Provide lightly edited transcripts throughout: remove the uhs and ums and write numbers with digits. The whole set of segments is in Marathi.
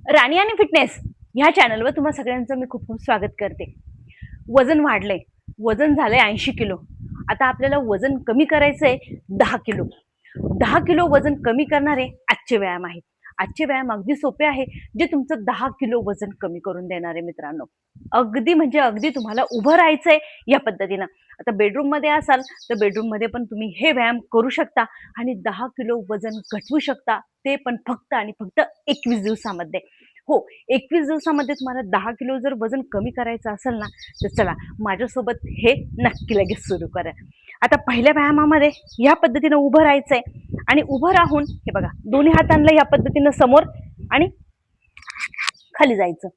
राणी आणि फिटनेस ह्या चॅनलवर तुम्हा सगळ्यांचं मी खूप खूप स्वागत करते. वजन वाढलंय, वजन झालंय 80 किलो. आता आपल्याला वजन कमी करायचंय 10 किलो. 10 किलो वजन कमी करणारे आजचे व्यायाम आहेत. आजचे व्यायाम अगदी सोपे आहे, जे तुमचं 10 किलो वजन कमी करून देणार आहे मित्रांनो. अगदी म्हणजे अगदी तुम्हाला उभं राहायचंय या पद्धतीनं. आता बेडरूम मध्ये असाल तर बेडरूम मध्ये पण तुम्ही हे व्यायाम करू शकता आणि 10 किलो वजन घटवू शकता, ते पण फक्त आणि फक्त 21 दिवसामध्ये. हो, 21 दिवसामध्ये तुम्हाला 10 किलो जर वजन कमी करायचं असेल ना, तर चला माझ्यासोबत हे नक्की लगेच सुरू करा. आता पहिल्या व्यायामामध्ये या पद्धतीनं उभं राहायचंय आणि उभं राहून हे बघा, दोन्ही हातांना या पद्धतीनं समोर आणि खाली जायचं,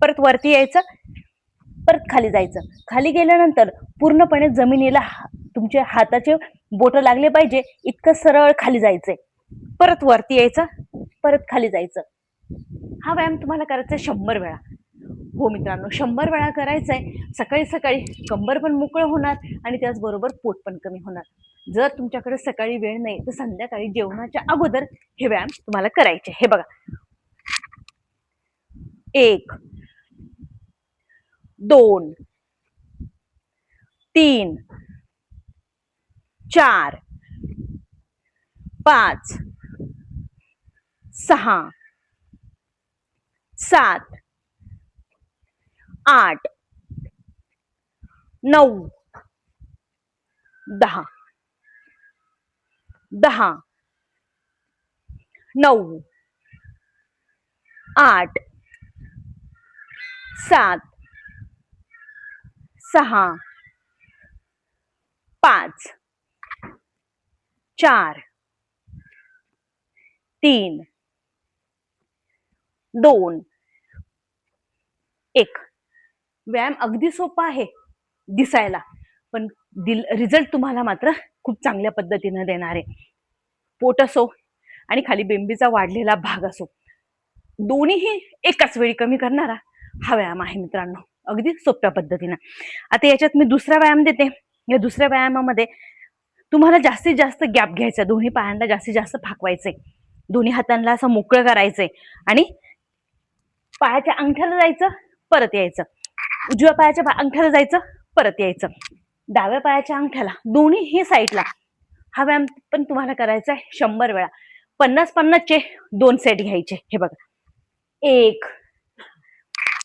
परत वरती यायचं, परत खाली जायचं. खाली गेल्यानंतर पूर्णपणे जमिनीला तुमच्या हाताचे बोट लागले पाहिजे इतकं सरळ खाली जायचंय. परत वरती यायचं, परत खाली जायचं. हा व्यायाम तुम्हाला करायचा आहे 100 वेळा. हो मित्रांनो, 100 वेळा करायचंय. सकाळी सकाळी कंबर पण मोकळं होणार आणि त्याचबरोबर पोट पण कमी होणार. जर तुमच्याकडे सकाळी वेळ नाही तर संध्याकाळी जेवणाच्या अगोदर हे व्यायाम तुम्हाला करायचे. हे बघा, 1, 2, 3, 4, 5, 6, 7, 8, 9, 10, 10, 9, 8, 7, 6, 5, 4, 3, 2, 1. व्यायाम अगदी सोपा आहे दिसायला, पण रिझल्ट तुम्हाला मात्र खूप चांगल्या पद्धतीनं देणार आहे. पोट असो आणि खाली बेंबीचा वाढलेला भाग असो, दोन्हीही एकाच वेळी कमी करणारा हा व्यायाम आहे मित्रांनो, अगदी सोप्या पद्धतीनं. आता याच्यात मी दुसरा व्यायाम देते. या दुसऱ्या व्यायामामध्ये तुम्हाला जास्तीत जास्त गॅप घ्यायचा, दोन्ही पायांना जास्तीत जास्त फाकवायचंय, दोन्ही हातांना असं मोकळं करायचंय आणि पायाच्या अंगठ्याला जायचं, परत यायचं. उजव्या पायाच्या अंगठ्याला जायचं, परत यायचं. डाव्या पायाच्या अंगठ्याला, दोन्ही साईडला. हा व्यायाम पण तुम्हाला करायचा आहे 100 वेळा. 50-50चे 2 सेट घ्यायचे. हे बघा, 1,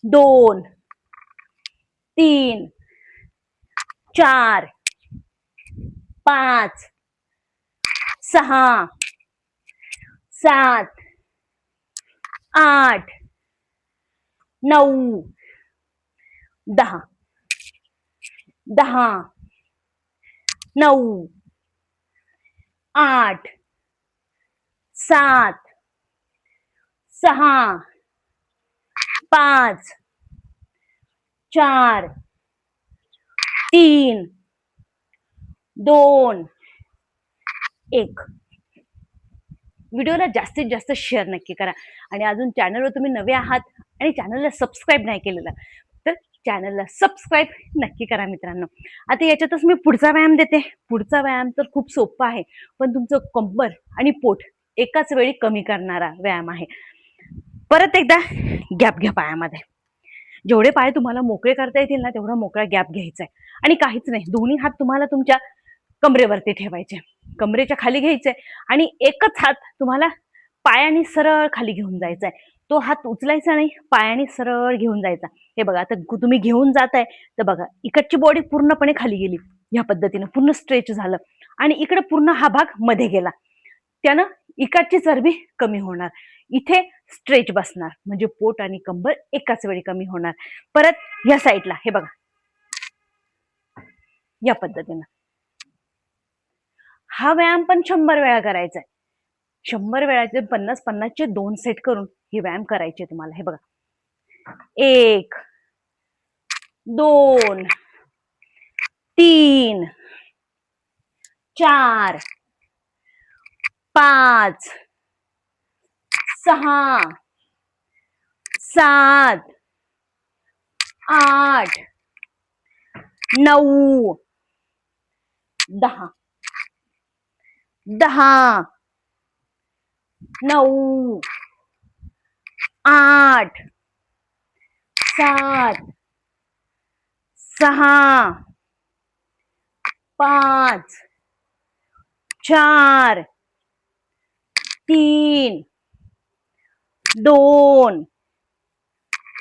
2, 3, 4, 5, 6, 7, 8, 9, 10, 10, 9, 8, 7, 6, 5, 4, 3, 2, 1. व्हिडिओला जास्तीत जास्त शेअर नक्की करा आणि अजून चॅनलवर तुम्ही नवे आहात आणि चॅनलला सबस्क्राईब नाही केलेलं तर चॅनलला सबस्क्राईब नक्की करा मित्रांनो. आता याच्यातच मी पुढचा व्यायाम देते. पुढचा व्यायाम तर खूप सोपा आहे, पण तुमचं कंबर आणि पोट एकाच वेळी कमी करणारा व्यायाम आहे. परत एकदा गॅप घ्या पायामध्ये. जेवढे पाय तुम्हाला मोकळे करता येतील ना, तेवढा मोकळा गॅप घ्यायचा आहे आणि काहीच नाही, दोन्ही हात तुम्हाला तुमच्या कमरेवरती ठेवायचे, कमरेच्या खाली घ्यायचे आणि एकच हात तुम्हाला पायाने सरळ खाली घेऊन जायचा आहे. तो हात उचलायचा नाही, पायाने सरळ घेऊन जायचा. हे बघा, आता तुम्ही घेऊन जाताय तर बघा, इकडची बॉडी पूर्णपणे खाली गेली, या पद्धतीनं पूर्ण स्ट्रेच झालं आणि इकडे पूर्ण हा भाग मध्ये गेला. त्यानं इकडची चरबी कमी होणार, इथे स्ट्रेच बसणार, म्हणजे पोट आणि कंबर एकाच वेळी कमी होणार. परत या साईडला हे बघा, या पद्धतीनं हा व्यायाम पण 100 वेळा करायचा आहे. 100 वेळाचे 50-50चे 2 सेट करून हे व्यायाम करायचे तुम्हाला. हे बघा, 1, 2, 3, 4, 5, 6, 7, 8, 9, 10, 10, 9, 8 7 6 5 4 3 2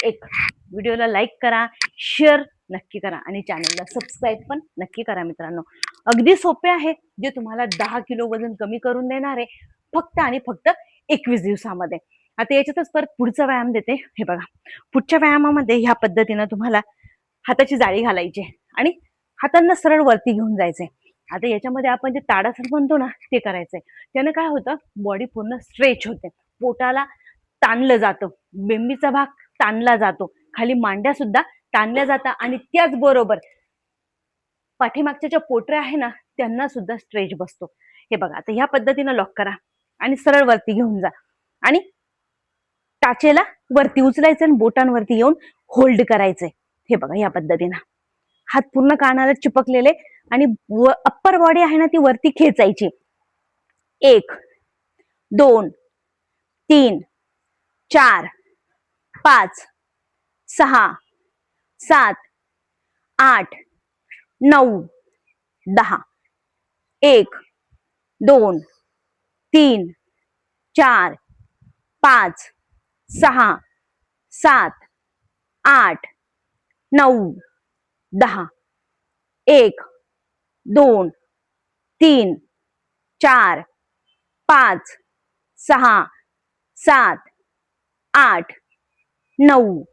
1. व्हिडिओला लाईक करा, शेअर नक्की करा आणि चॅनलला सबस्क्राईब पण नक्की करा मित्रांनो. अगदी सोपे आहे, जे तुम्हाला 10 किलो वजन कमी करून देणार आहे फक्त आणि फक्त 21 दिवसामध्ये. आता याच्यातच परत पुढचा व्यायाम देते. हे बघा, पुढच्या व्यायामामध्ये ह्या पद्धतीनं तुम्हाला हाताची जाळी घालायची आणि हातांना सरळ वरती घेऊन जायचंय. आता याच्यामध्ये आपण जे ताडासन म्हणतो ना ते करायचंय. त्याने काय होतं, बॉडी पूर्ण स्ट्रेच होते, पोटाला ताणलं जातं, बेंबीचा भाग ताणला जातो, खाली मांड्या सुद्धा ताणल्या जातात आणि त्याचबरोबर पाठीमागच्या ज्या पोटऱ्या आहे ना त्यांना सुद्धा स्ट्रेच बसतो. हे बघा, आता ह्या पद्धतीनं लॉक करा आणि सरळ वरती घेऊन जा आणि टाचेला वरती उचलायचं आणि बोटांवरती येऊन होल्ड करायचंय. हे बघा, या पद्धतीनं हात पूर्ण कानाला चिपकलेले आणि अप्पर बॉडी आहे ना ती वरती खेचायची. 1 2 3 4 5 6 7 8 9 10. 1 2 3 4 5 6 7 8 9 10. 1 2 3 4 5 6 7 8 9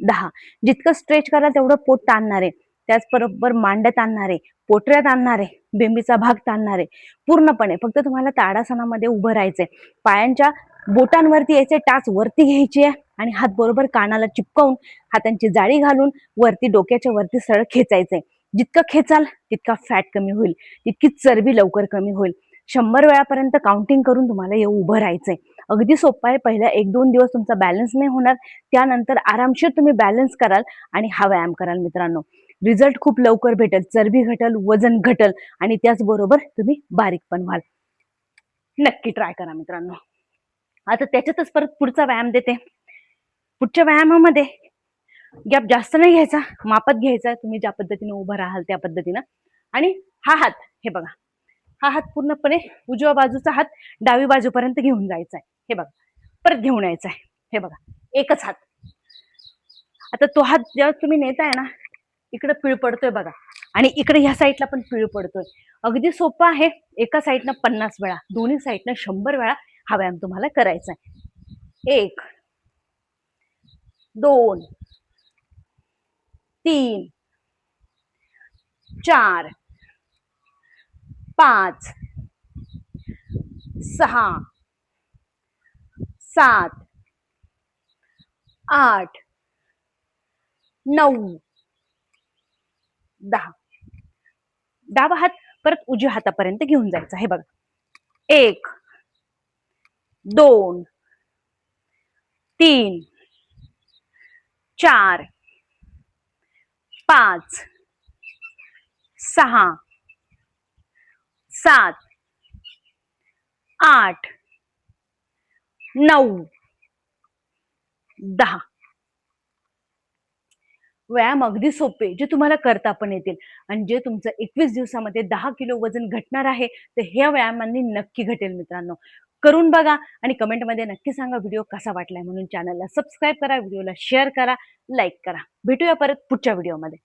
10. जितकं स्ट्रेच कराल तेवढं पोट ताणणार आहे, त्याचबरोबर मांड्या ताणणार आहे, पोटऱ्या ताणणार आहे, बेंबीचा भाग ताणणार आहे पूर्णपणे. फक्त तुम्हाला ताडासनामध्ये उभं राहायचंय, पायांच्या बोटांवरती यायचे, टाच वरती घ्यायची आहे आणि हात बरोबर कानाला चिपकवून हातांची जाळी घालून वरती डोक्याच्या वरती सरळ खेचायचंय. जितकं खेचाल तितका फॅट कमी होईल, तितकी चरबी लवकर कमी होईल. 100 वेळापर्यंत काउंटिंग करून तुम्हाला येऊ उभं राहायचंय. अगदी सोपं आहे. पहिल्या 1-2 दिवस तुमचा बॅलन्स नाही होणार, त्यानंतर आरामशीर तुम्ही बॅलन्स कराल आणि हा व्यायाम कराल मित्रांनो. रिझल्ट खूप लवकर भेटेल, चरबी घटल, वजन घटल आणि त्याचबरोबर तुम्ही बारीक पण व्हाल. नक्की ट्राय करा मित्रांनो. आता त्याच्यातच परत पुढचा व्यायाम देते. पुढच्या व्यायामामध्ये गॅप जास्त नाही घ्यायचा, मापात घ्यायचा, तुम्ही ज्या पद्धतीने उभं राहाल त्या पद्धतीनं. आणि हा हात, हे बघा, हा हात पूर्णपणे उजव्या बाजूचा हात डावी बाजूपर्यंत घेऊन जायचा आहे. हे बघा, परत घेऊन यायचा आहे. हे बघा, एकच हात. आता तो हात जेव्हा तुम्ही नेताय ना, इकडे पीळ पडतोय बघा आणि इकडे ह्या साईडला पण पीळ पडतोय. अगदी सोपं आहे. एका साईडनं 50 वेळा, दोन्ही साईडनं 100 वेळा हा व्यायाम तुम्हाला करायचा आहे. 1 2 3 4 5 6 7 8 9 10. डावा हात परत उजव्या हातापर्यंत घेऊन जायचा. हे बघा, 1 2 3 4 5 6 7 8 9 10. व्यायाम अगदी सोपे, जे तुम्हाला करता पण येतील आणि जे तुमचं 21 दिवसामध्ये 10 किलो वजन घटणार आहे, तर ह्या व्यायामांनी नक्की घटेल मित्रांनो. करून बघा आणि कमेंटमध्ये नक्की सांगा व्हिडिओ कसा वाटलाय म्हणून. चॅनलला सबस्क्राईब करा, व्हिडिओला शेअर करा, लाईक करा. भेटूया परत पुढच्या व्हिडिओमध्ये.